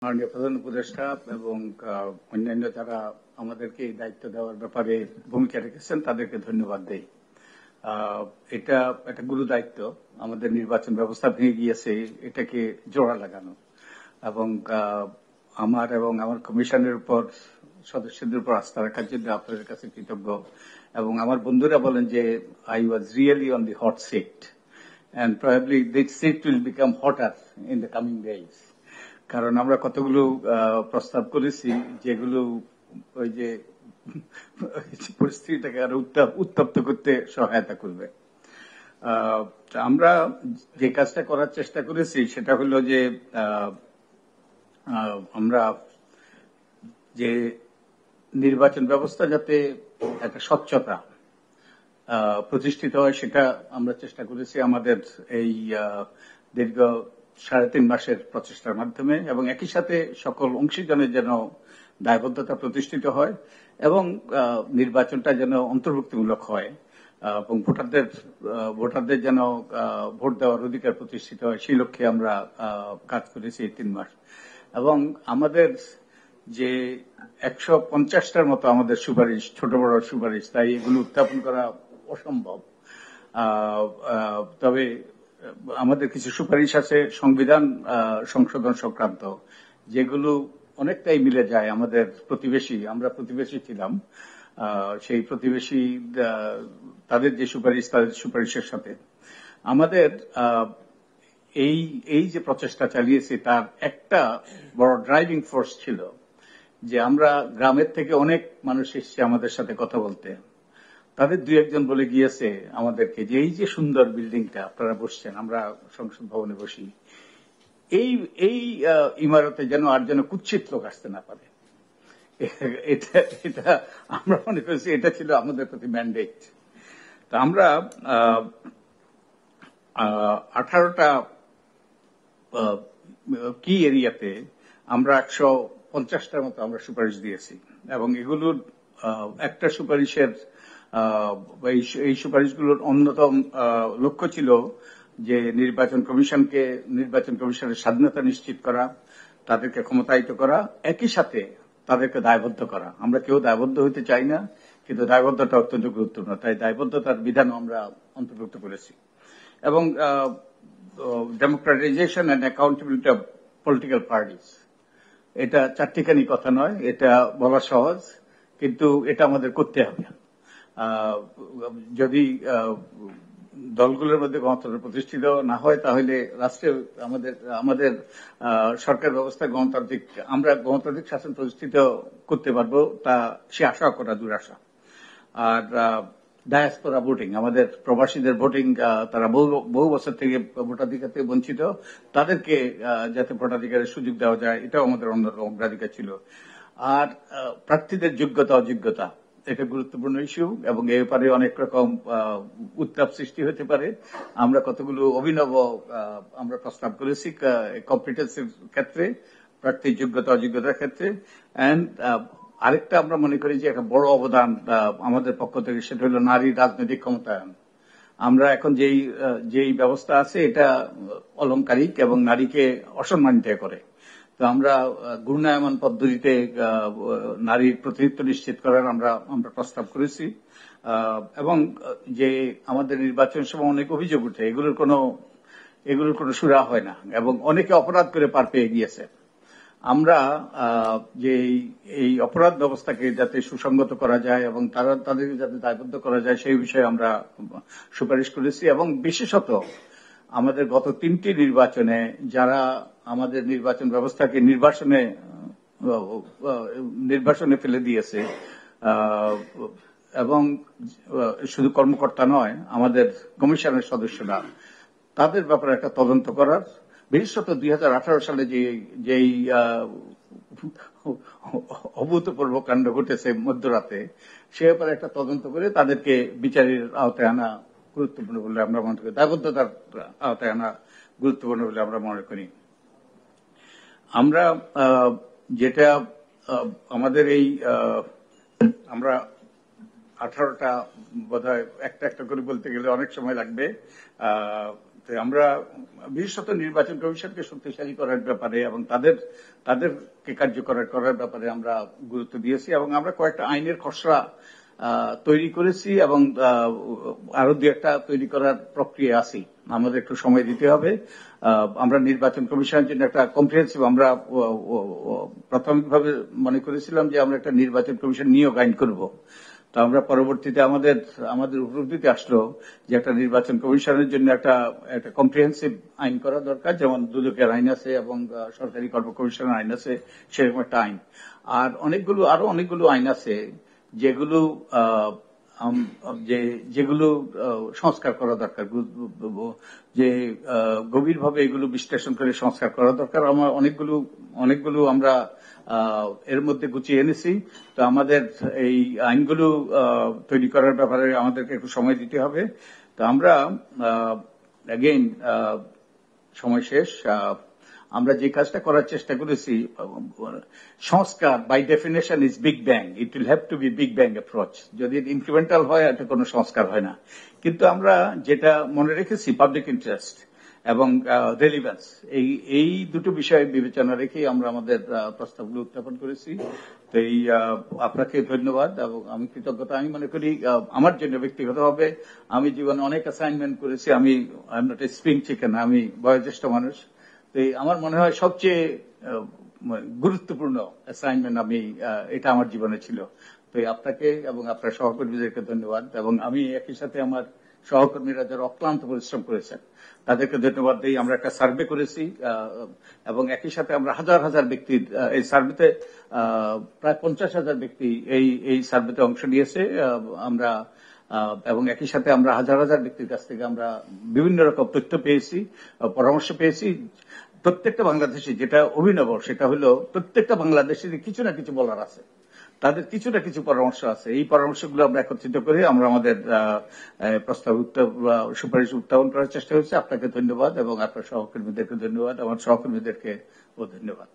মাননীয় প্রধান উপদেষ্টা এবং অন্যান্য যারা আমাদেরকে এই দায়িত্ব দেওয়ার ব্যাপারে ভূমিকা রেখেছেন তাদেরকে ধন্যবাদ দেই। এটা একটা গুরু দায়িত্ব, আমাদের নির্বাচন ব্যবস্থা ভেঙে গিয়েছে এটাকে জোড়া লাগানো, এবং আমার এবং আমার কমিশনের উপর সদস্যদের উপর আস্থা রাখার জন্য আপনাদের কাছে কৃতজ্ঞ। এবং আমার বন্ধুরা বলেন যে I was really on the hot seat and probably this seat will become hotter in the coming days. কারণ আমরা কতগুলো প্রস্তাব করেছি যেগুলো ওই যে পরিস্থিতিটাকে আরো উত্তপ্ত করতে সহায়তা করবে। আমরা যে কাজটা করার চেষ্টা করেছি সেটা হলো যে আমরা যে নির্বাচন ব্যবস্থা যাতে একটা স্বচ্ছতা প্রতিষ্ঠিত হয় সেটা আমরা চেষ্টা করেছি আমাদের এই দীর্ঘ 3.5 মাসের প্রচেষ্টার মাধ্যমে, এবং একই সাথে সকল অংশীজনের যেন দায়বদ্ধতা প্রতিষ্ঠিত হয় এবং নির্বাচনটা যেন অন্তর্ভুক্তিমূলক হয় এবং ভোটারদের যেন ভোট দেওয়ার অধিকার প্রতিষ্ঠিত হয়, সেই লক্ষ্যে আমরা কাজ করেছি এই 3 মাস। এবং আমাদের যে 150টার মতো আমাদের সুপারিশ, ছোট বড় সুপারিশ, তাই এগুলো উত্থাপন করা অসম্ভব। তবে আমাদের কিছু সুপারিশ আছে সংবিধান সংশোধন সংক্রান্ত, যেগুলো অনেকটাই মিলে যায় আমাদের প্রতিবেশী, আমরা প্রতিবেশী ছিলাম, সেই প্রতিবেশী তাদের যে সুপারিশ, তাদের সুপারিশের সাথে আমাদের এই যে প্রচেষ্টা চালিয়েছি তার একটা বড় ড্রাইভিং ফোর্স ছিল যে আমরা গ্রামের থেকে অনেক মানুষ এসেছে আমাদের সাথে কথা বলতে। তাদের 2-1 বলে গিয়েছে আমাদেরকে যে এই যে সুন্দর বিল্ডিংটা আপনারা বসছেন, আমরা সংসদ ভবনে বসি, এই ইমারতে যেন আর যেন কুৎসিত লোক আসতে না পারে। এটা আমরা মনে করেছি এটা ছিল আমাদের প্রতি ম্যান্ডেট। তা আমরা 18টা কি এরিয়াতে আমরা 150টার মতো আমরা সুপারিশ দিয়েছি, এবং এগুলোর একটা সুপারিশের এই সুপারিশগুলোর অন্যতম লক্ষ্য ছিল যে নির্বাচন কমিশনের স্বাধীনতা নিশ্চিত করা, তাদেরকে ক্ষমতায়িত করা, একই সাথে তাদেরকে দায়বদ্ধ করা। আমরা কেউ দায়বদ্ধ হইতে চাই না, কিন্তু দায়বদ্ধতা অত্যন্ত গুরুত্বপূর্ণ, তাই দায়বদ্ধতার বিধানও আমরা অন্তর্ভুক্ত করেছি। এবং democratization and accountability of political parties, এটা চারটিখানি কথা নয়, এটা বলা সহজ, কিন্তু এটা আমাদের করতে হবে। যদি দলগুলোর মধ্যে গণতন্ত্র প্রতিষ্ঠিত না হয় তাহলে রাষ্ট্রে আমাদের সরকার ব্যবস্থা আমরা গণতান্ত্রিক শাসন প্রতিষ্ঠিত করতে পারবো তা সে আশা করা দুরাশা। আর ডায়াসপোরা ভোটিং, আমাদের প্রবাসীদের ভোটিং, তারা বহু বছর থেকে ভোটাধিকার থেকে বঞ্চিত, তাদেরকে যাতে ভোটাধিকারের সুযোগ দেওয়া যায় এটাও আমাদের অন্যতম অগ্রাধিকার ছিল। আর প্রার্থীদের যোগ্যতা অযোগ্যতা, এটা গুরুত্বপূর্ণ ইস্যু, এবং এ ব্যাপারে অনেক রকম উত্তাপ সৃষ্টি হতে পারে। আমরা কতগুলো অভিনব আমরা প্রস্তাব করেছি কম্পিটেন্সির ক্ষেত্রে, প্রার্থীর যোগ্যতা অযোগ্যতার ক্ষেত্রে। এন্ড আরেকটা আমরা মনে করি যে একটা বড় অবদান আমাদের পক্ষ থেকে, সেটা হলো নারী রাজনৈতিক ক্ষমতায়ন। আমরা এখন যেই ব্যবস্থা আছে এটা অলংকারিক এবং নারীকে অসম্মানিত করে। তো আমরা ঘূর্ণায়মান পদ্ধতিতে নারীর প্রতিনিধিত্ব নিশ্চিত করার আমরা প্রস্তাব করেছি। এবং যে আমাদের নির্বাচনের সময় অনেক অভিযোগ উঠে, এগুলোর কোনো সুরা হয় না, এবং অনেকে অপরাধ করে পার পেয়ে গিয়েছে। আমরা যে এই অপরাধ ব্যবস্থাকে যাতে সুসংগত করা যায় এবং তাদেরকে যাতে দায়বদ্ধ করা যায় সেই বিষয়ে আমরা সুপারিশ করেছি। এবং বিশেষত আমাদের গত 3টি নির্বাচনে যারা আমাদের নির্বাচন ব্যবস্থাকে নির্বাসনে ফেলে দিয়েছে, এবং শুধু কর্মকর্তা নয়, আমাদের কমিশনের সদস্যরা, তাদের ব্যাপারে একটা তদন্ত করার, বিশেষত 2018 সালে যেই অভূতপূর্ব কাণ্ড ঘটেছে মধ্যরাতে, সে ব্যাপারে একটা তদন্ত করে তাদেরকে বিচারের আওতায় আনা গুরুত্বপূর্ণ বলে আমরা মনে করি, দায়বদ্ধতার আওতায় আনা গুরুত্বপূর্ণ বলে আমরা মনে করি। আমরা যেটা আমাদের আমরা 18টা বোধহয় একটা করে বলতে গেলে অনেক সময় লাগবে, তো আমরা বিশেষত নির্বাচন কমিশনকে শক্তিশালী করার ব্যাপারে এবং তাদেরকে কার্যকর করার ব্যাপারে আমরা গুরুত্ব দিয়েছি এবং আমরা কয়েকটা আইনের খসড়া তৈরি করেছি এবং আরো দু একটা তৈরি করার প্রক্রিয়া আছি। আমাদের একটু সময় দিতে হবে। আমরা নির্বাচন কমিশনের জন্য একটা কম্প্রিহেন্সিভ, আমরা প্রাথমিকভাবে মনে করেছিলাম যে আমরা একটা নির্বাচন কমিশন নিয়োগ আইন করব। তো আমরা পরবর্তীতে আমাদের উপলব্ধিতে আসলো যে একটা নির্বাচন কমিশনের জন্য একটা কম্প্রিহেন্সিভ আইন করা দরকার, যেমন দুদকের আইন আছে এবং সরকারি কর্ম কমিশনের আইন আছে, সেরকম একটা আইন। আর আরো অনেকগুলো আইন আছে যেগুলো সংস্কার করা দরকার, যে গভীরভাবে এগুলো বিশ্লেষণ করে সংস্কার করা দরকার। আমার অনেকগুলো আমরা এর মধ্যে গুছিয়ে এনেছি। তো আমাদের এই আইনগুলো তৈরি করার ব্যাপারে আমাদেরকে একটু সময় দিতে হবে। তো আমরা অ্যাগেইন সময় শেষ। আমরা যে কাজটা করার চেষ্টা করেছি, সংস্কার by definition is big bang, it will have to be big bang approach. যদি ইনক্রিমেন্টাল হয় এটা কোনো সংস্কার হয় না। কিন্তু আমরা যেটা মনে রেখেছি, পাবলিক ইন্টারেস্ট এবং রেলিভেন্স, এই দুটো বিষয় বিবেচনা রেখেই আমরা আমাদের প্রস্তাবগুলো উত্থাপন করেছি। তো আপনাকে ধন্যবাদ এবং আমি কৃতজ্ঞতা। আমি মনে করি আমার জন্য ব্যক্তিগতভাবে আমি জীবনে অনেক অ্যাসাইনমেন্ট করেছি। আমি নট এ স্প্রিং চিকেন, আমি বয়োজ্যেষ্ঠ মানুষ। তো আমার মনে হয় সবচেয়ে গুরুত্বপূর্ণ অ্যাসাইনমেন্ট এটা আমার জীবনে ছিল। তো আপনাকে এবং আপনার সহকর্মীদেরকে ধন্যবাদ এবং আমি একই সাথে আমার সহকর্মীরা যারা অক্লান্ত পরিশ্রম করেছেন তাদেরকে ধন্যবাদ দিই। আমরা একটা সার্ভে করেছি এবং একই সাথে আমরা হাজার হাজার ব্যক্তির এই সার্ভেতে প্রায় 50,000 ব্যক্তি এই সার্ভেতে অংশ নিয়েছে। আমরা এবং একই সাথে আমরা হাজার হাজার ব্যক্তির কাছ থেকে আমরা বিভিন্ন রকম তথ্য পেয়েছি, পরামর্শ পেয়েছি। প্রত্যেকটা বাংলাদেশি যেটা অভিনব সেটা হলো প্রত্যেকটা বাংলাদেশির কিছু না কিছু বলার আছে, তাদের কিছু না কিছু পরামর্শ আছে। এই পরামর্শগুলো আমরা একত্রিত করে আমরা আমাদের প্রস্তাব সুপারিশ উত্থাপন করার চেষ্টা করছি। আপনাকে ধন্যবাদ এবং আপনার সহকর্মীদেরকে ধন্যবাদ, আমার সহকর্মীদেরকে ও ধন্যবাদ।